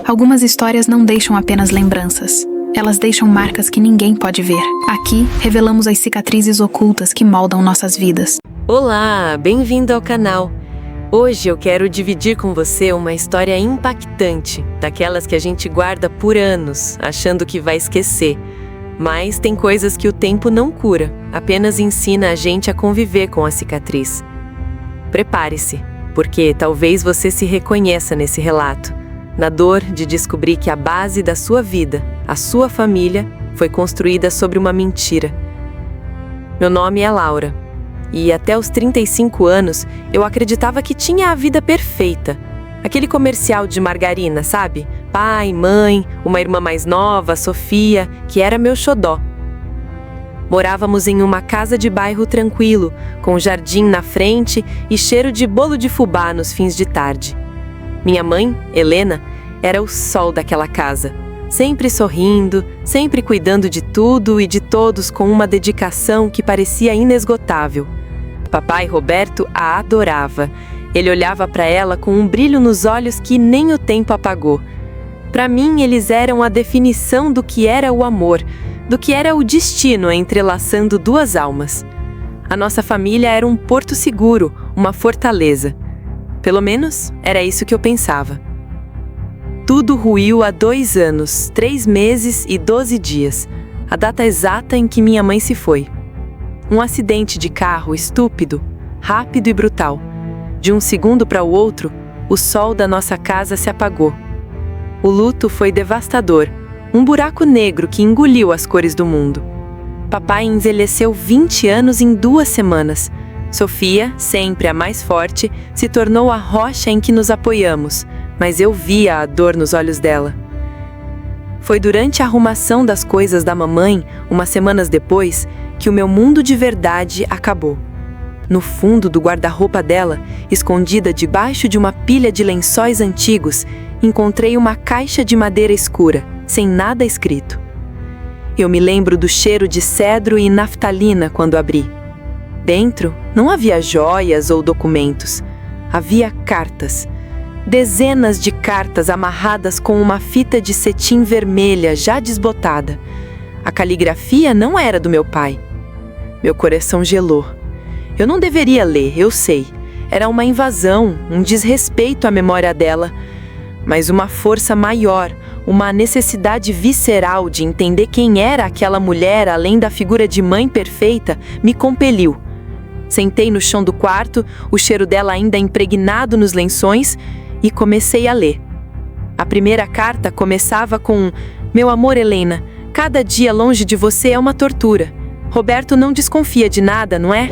Algumas histórias não deixam apenas lembranças. Elas deixam marcas que ninguém pode ver. Aqui, revelamos as cicatrizes ocultas que moldam nossas vidas. Olá, bem-vindo ao canal. Hoje eu quero dividir com você uma história impactante, daquelas que a gente guarda por anos, achando que vai esquecer. Mas tem coisas que o tempo não cura, apenas ensina a gente a conviver com a cicatriz. Prepare-se, porque talvez você se reconheça nesse relato, na dor de descobrir que a base da sua vida, a sua família, foi construída sobre uma mentira. Meu nome é Laura, e até os 35 anos eu acreditava que tinha a vida perfeita. Aquele comercial de margarina, sabe? Pai, mãe, uma irmã mais nova, Sofia, que era meu xodó. Morávamos em uma casa de bairro tranquilo, com jardim na frente e cheiro de bolo de fubá nos fins de tarde. Minha mãe, Helena, era o sol daquela casa, sempre sorrindo, sempre cuidando de tudo e de todos com uma dedicação que parecia inesgotável. Papai Roberto a adorava. Ele olhava para ela com um brilho nos olhos que nem o tempo apagou. Para mim, eles eram a definição do que era o amor, do que era o destino entrelaçando duas almas. A nossa família era um porto seguro, uma fortaleza. Pelo menos, era isso que eu pensava. Tudo ruiu há 2 anos, 3 meses e 12 dias, a data exata em que minha mãe se foi. Um acidente de carro estúpido, rápido e brutal. De um segundo para o outro, o sol da nossa casa se apagou. O luto foi devastador, um buraco negro que engoliu as cores do mundo. Papai envelheceu 20 anos em 2 semanas. Sofia, sempre a mais forte, se tornou a rocha em que nos apoiamos, mas eu via a dor nos olhos dela. Foi durante a arrumação das coisas da mamãe, umas semanas depois, que o meu mundo de verdade acabou. No fundo do guarda-roupa dela, escondida debaixo de uma pilha de lençóis antigos, encontrei uma caixa de madeira escura, sem nada escrito. Eu me lembro do cheiro de cedro e naftalina quando abri. Dentro, não havia joias ou documentos. Havia cartas. Dezenas de cartas amarradas com uma fita de cetim vermelha já desbotada. A caligrafia não era do meu pai. Meu coração gelou. Eu não deveria ler, eu sei. Era uma invasão, um desrespeito à memória dela. Mas uma força maior, uma necessidade visceral de entender quem era aquela mulher além da figura de mãe perfeita, me compeliu. Sentei no chão do quarto, o cheiro dela ainda impregnado nos lençóis, e comecei a ler. A primeira carta começava com: Meu amor, Helena, cada dia longe de você é uma tortura. Roberto não desconfia de nada, não é?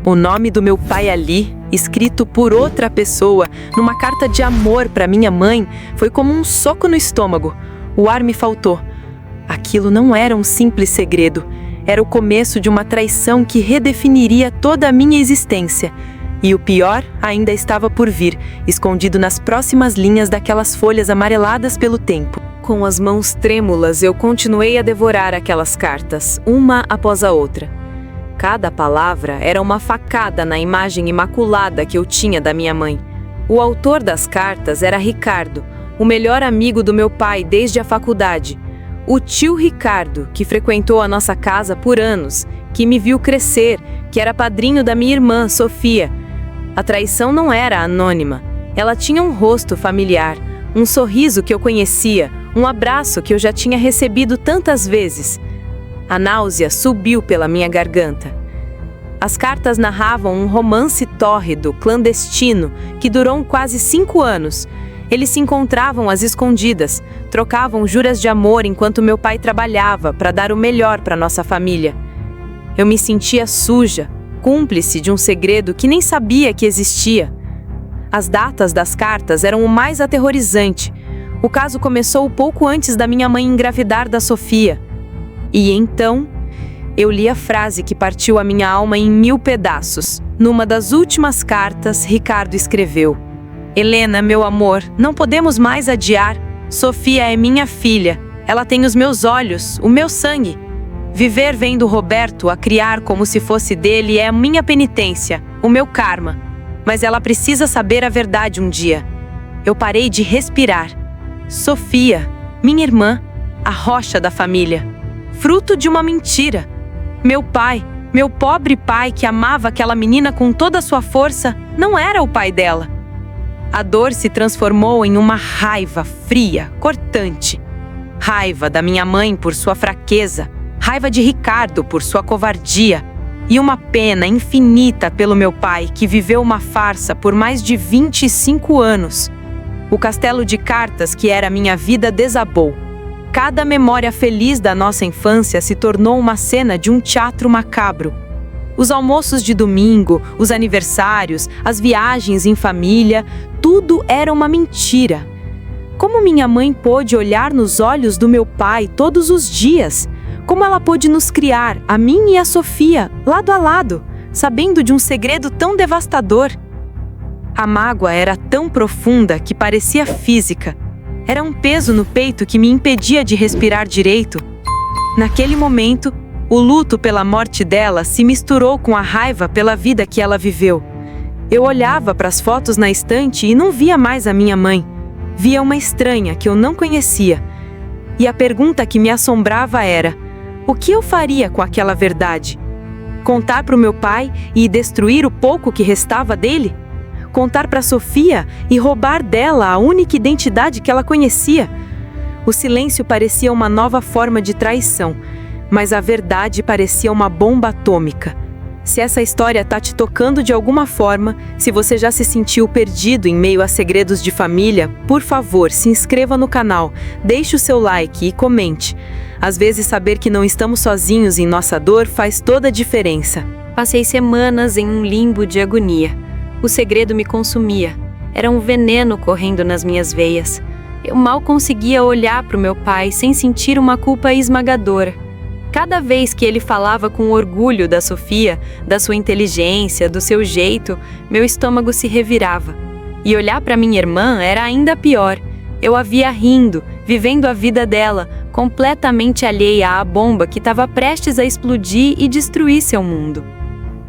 O nome do meu pai ali, escrito por outra pessoa, numa carta de amor para minha mãe, foi como um soco no estômago. O ar me faltou. Aquilo não era um simples segredo. Era o começo de uma traição que redefiniria toda a minha existência. E o pior ainda estava por vir, escondido nas próximas linhas daquelas folhas amareladas pelo tempo. Com as mãos trêmulas, eu continuei a devorar aquelas cartas, uma após a outra. Cada palavra era uma facada na imagem imaculada que eu tinha da minha mãe. O autor das cartas era Ricardo, o melhor amigo do meu pai desde a faculdade. O tio Ricardo, que frequentou a nossa casa por anos, que me viu crescer, que era padrinho da minha irmã, Sofia. A traição não era anônima. Ela tinha um rosto familiar, um sorriso que eu conhecia, um abraço que eu já tinha recebido tantas vezes. A náusea subiu pela minha garganta. As cartas narravam um romance tórrido, clandestino, que durou quase 5 anos. Eles se encontravam às escondidas, trocavam juras de amor enquanto meu pai trabalhava para dar o melhor para nossa família. Eu me sentia suja, cúmplice de um segredo que nem sabia que existia. As datas das cartas eram o mais aterrorizante. O caso começou pouco antes da minha mãe engravidar da Sofia. E então, eu li a frase que partiu a minha alma em 1000 pedaços. Numa das últimas cartas, Ricardo escreveu: Helena, meu amor, não podemos mais adiar. Sofia é minha filha. Ela tem os meus olhos, o meu sangue. Viver vendo Roberto a criar como se fosse dele é a minha penitência, o meu karma. Mas ela precisa saber a verdade um dia. Eu parei de respirar. Sofia, minha irmã, a rocha da família, fruto de uma mentira. Meu pai, meu pobre pai que amava aquela menina com toda a sua força, não era o pai dela. A dor se transformou em uma raiva fria, cortante. Raiva da minha mãe por sua fraqueza, raiva de Ricardo por sua covardia e uma pena infinita pelo meu pai que viveu uma farsa por mais de 25 anos. O castelo de cartas que era minha vida desabou. Cada memória feliz da nossa infância se tornou uma cena de um teatro macabro. Os almoços de domingo, os aniversários, as viagens em família, tudo era uma mentira. Como minha mãe pôde olhar nos olhos do meu pai todos os dias? Como ela pôde nos criar, a mim e a Sofia, lado a lado, sabendo de um segredo tão devastador? A mágoa era tão profunda que parecia física. Era um peso no peito que me impedia de respirar direito. Naquele momento, o luto pela morte dela se misturou com a raiva pela vida que ela viveu. Eu olhava para as fotos na estante e não via mais a minha mãe. Via uma estranha que eu não conhecia. E a pergunta que me assombrava era: o que eu faria com aquela verdade? Contar para o meu pai e destruir o pouco que restava dele? Contar para Sofia e roubar dela a única identidade que ela conhecia? O silêncio parecia uma nova forma de traição, mas a verdade parecia uma bomba atômica. Se essa história tá te tocando de alguma forma, se você já se sentiu perdido em meio a segredos de família, por favor, se inscreva no canal, deixe o seu like e comente. Às vezes saber que não estamos sozinhos em nossa dor faz toda a diferença. Passei semanas em um limbo de agonia. O segredo me consumia. Era um veneno correndo nas minhas veias. Eu mal conseguia olhar para o meu pai sem sentir uma culpa esmagadora. Cada vez que ele falava com orgulho da Sofia, da sua inteligência, do seu jeito, meu estômago se revirava. E olhar para minha irmã era ainda pior. Eu a via rindo, vivendo a vida dela, completamente alheia à bomba que estava prestes a explodir e destruir seu mundo.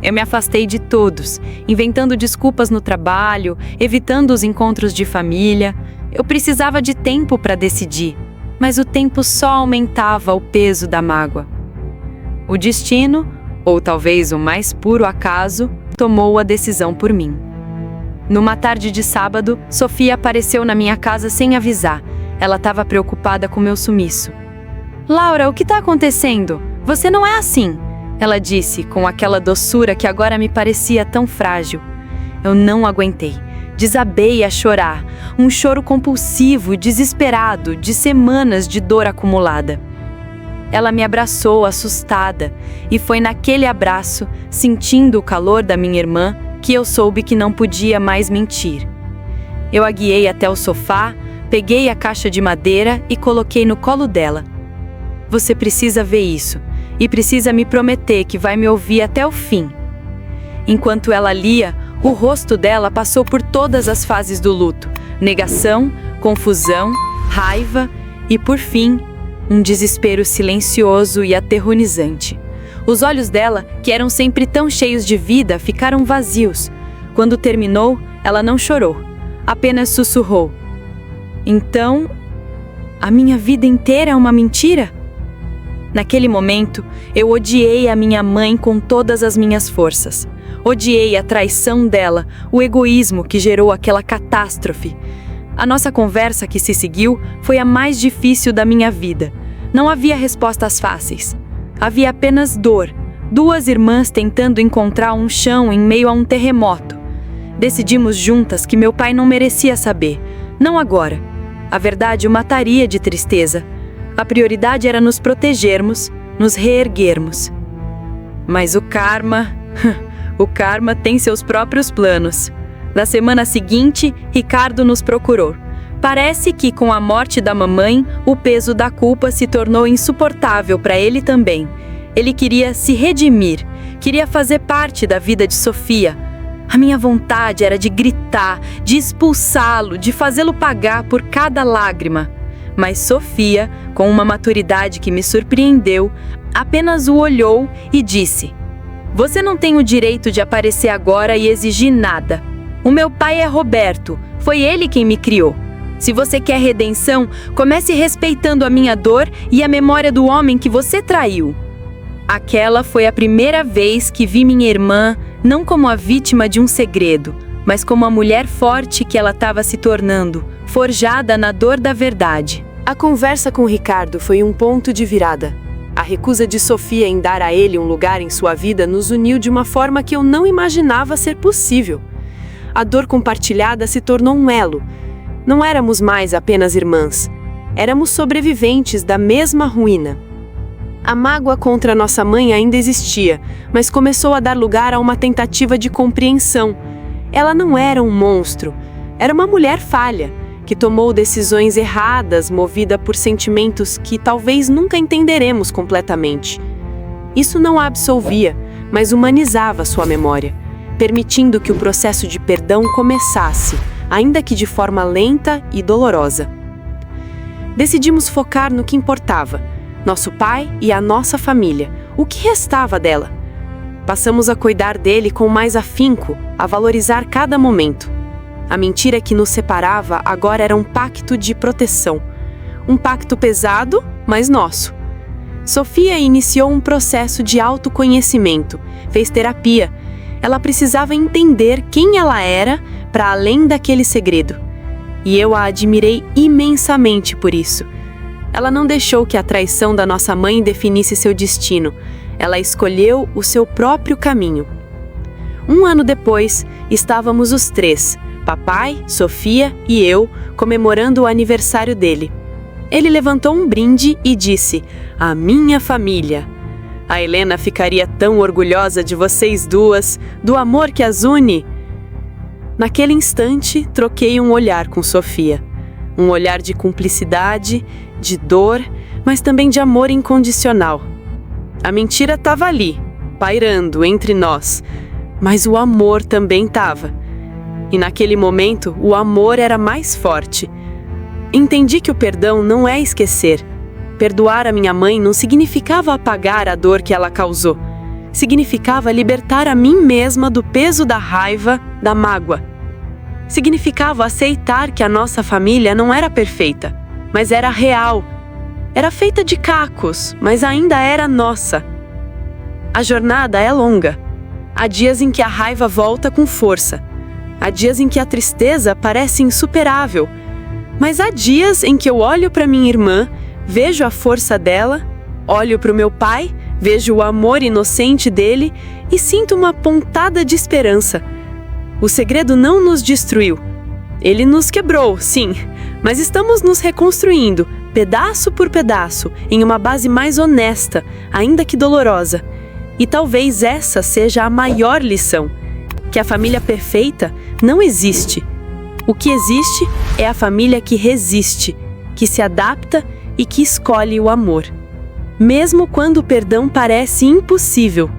Eu me afastei de todos, inventando desculpas no trabalho, evitando os encontros de família. Eu precisava de tempo para decidir, mas o tempo só aumentava o peso da mágoa. O destino, ou talvez o mais puro acaso, tomou a decisão por mim. Numa tarde de sábado, Sofia apareceu na minha casa sem avisar. Ela estava preocupada com meu sumiço. "Laura, o que está acontecendo? Você não é assim", ela disse, com aquela doçura que agora me parecia tão frágil. Eu não aguentei. Desabei a chorar, um choro compulsivo, desesperado, de semanas de dor acumulada. Ela me abraçou, assustada, e foi naquele abraço, sentindo o calor da minha irmã, que eu soube que não podia mais mentir. Eu a guiei até o sofá, peguei a caixa de madeira e coloquei no colo dela. "Você precisa ver isso, e precisa me prometer que vai me ouvir até o fim." Enquanto ela lia, o rosto dela passou por todas as fases do luto: negação, confusão, raiva e, por fim, um desespero silencioso e aterrorizante. Os olhos dela, que eram sempre tão cheios de vida, ficaram vazios. Quando terminou, ela não chorou, apenas sussurrou: "Então, a minha vida inteira é uma mentira?" Naquele momento, eu odiei a minha mãe com todas as minhas forças. Odiei a traição dela, o egoísmo que gerou aquela catástrofe. A nossa conversa que se seguiu foi a mais difícil da minha vida. Não havia respostas fáceis. Havia apenas dor, duas irmãs tentando encontrar um chão em meio a um terremoto. Decidimos juntas que meu pai não merecia saber, não agora. A verdade o mataria de tristeza. A prioridade era nos protegermos, nos reerguermos. Mas o karma tem seus próprios planos. Na semana seguinte, Ricardo nos procurou. Parece que com a morte da mamãe, o peso da culpa se tornou insuportável para ele também. Ele queria se redimir, queria fazer parte da vida de Sofia. A minha vontade era de gritar, de expulsá-lo, de fazê-lo pagar por cada lágrima. Mas Sofia, com uma maturidade que me surpreendeu, apenas o olhou e disse: "Você não tem o direito de aparecer agora e exigir nada. O meu pai é Roberto, foi ele quem me criou. Se você quer redenção, comece respeitando a minha dor e a memória do homem que você traiu. Aquela foi a primeira vez que vi minha irmã não como a vítima de um segredo, mas como a mulher forte que ela estava se tornando, forjada na dor da verdade. A conversa com Ricardo foi um ponto de virada. A recusa de Sofia em dar a ele um lugar em sua vida nos uniu de uma forma que eu não imaginava ser possível. A dor compartilhada se tornou um elo. Não éramos mais apenas irmãs. Éramos sobreviventes da mesma ruína. A mágoa contra nossa mãe ainda existia, mas começou a dar lugar a uma tentativa de compreensão. Ela não era um monstro. Era uma mulher falha, que tomou decisões erradas, movida por sentimentos que talvez nunca entenderemos completamente. Isso não a absolvia, mas humanizava sua memória, permitindo que o processo de perdão começasse, ainda que de forma lenta e dolorosa. Decidimos focar no que importava, nosso pai e a nossa família, o que restava dela. Passamos a cuidar dele com mais afinco, a valorizar cada momento. A mentira que nos separava agora era um pacto de proteção. Um pacto pesado, mas nosso. Sofia iniciou um processo de autoconhecimento, fez terapia. Ela precisava entender quem ela era para além daquele segredo. E eu a admirei imensamente por isso. Ela não deixou que a traição da nossa mãe definisse seu destino. Ela escolheu o seu próprio caminho. 1 ano depois, estávamos os três, papai, Sofia e eu, comemorando o aniversário dele. Ele levantou um brinde e disse: "A minha família. A Helena ficaria tão orgulhosa de vocês duas, do amor que as une." Naquele instante, troquei um olhar com Sofia. Um olhar de cumplicidade, de dor, mas também de amor incondicional. A mentira estava ali, pairando entre nós, mas o amor também estava. E naquele momento, o amor era mais forte. Entendi que o perdão não é esquecer. Perdoar a minha mãe não significava apagar a dor que ela causou. Significava libertar a mim mesma do peso da raiva, da mágoa. Significava aceitar que a nossa família não era perfeita, mas era real. Era feita de cacos, mas ainda era nossa. A jornada é longa. Há dias em que a raiva volta com força. Há dias em que a tristeza parece insuperável, mas há dias em que eu olho para minha irmã, vejo a força dela, olho para o meu pai, vejo o amor inocente dele e sinto uma pontada de esperança. O segredo não nos destruiu. Ele nos quebrou, sim, mas estamos nos reconstruindo, pedaço por pedaço, em uma base mais honesta, ainda que dolorosa. E talvez essa seja a maior lição. Que a família perfeita não existe. O que existe é a família que resiste, que se adapta e que escolhe o amor, mesmo quando o perdão parece impossível.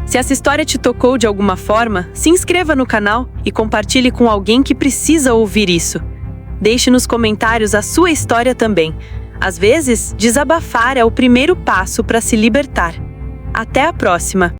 Se essa história te tocou de alguma forma, se inscreva no canal e compartilhe com alguém que precisa ouvir isso. Deixe nos comentários a sua história também. Às vezes, desabafar é o primeiro passo para se libertar. Até a próxima!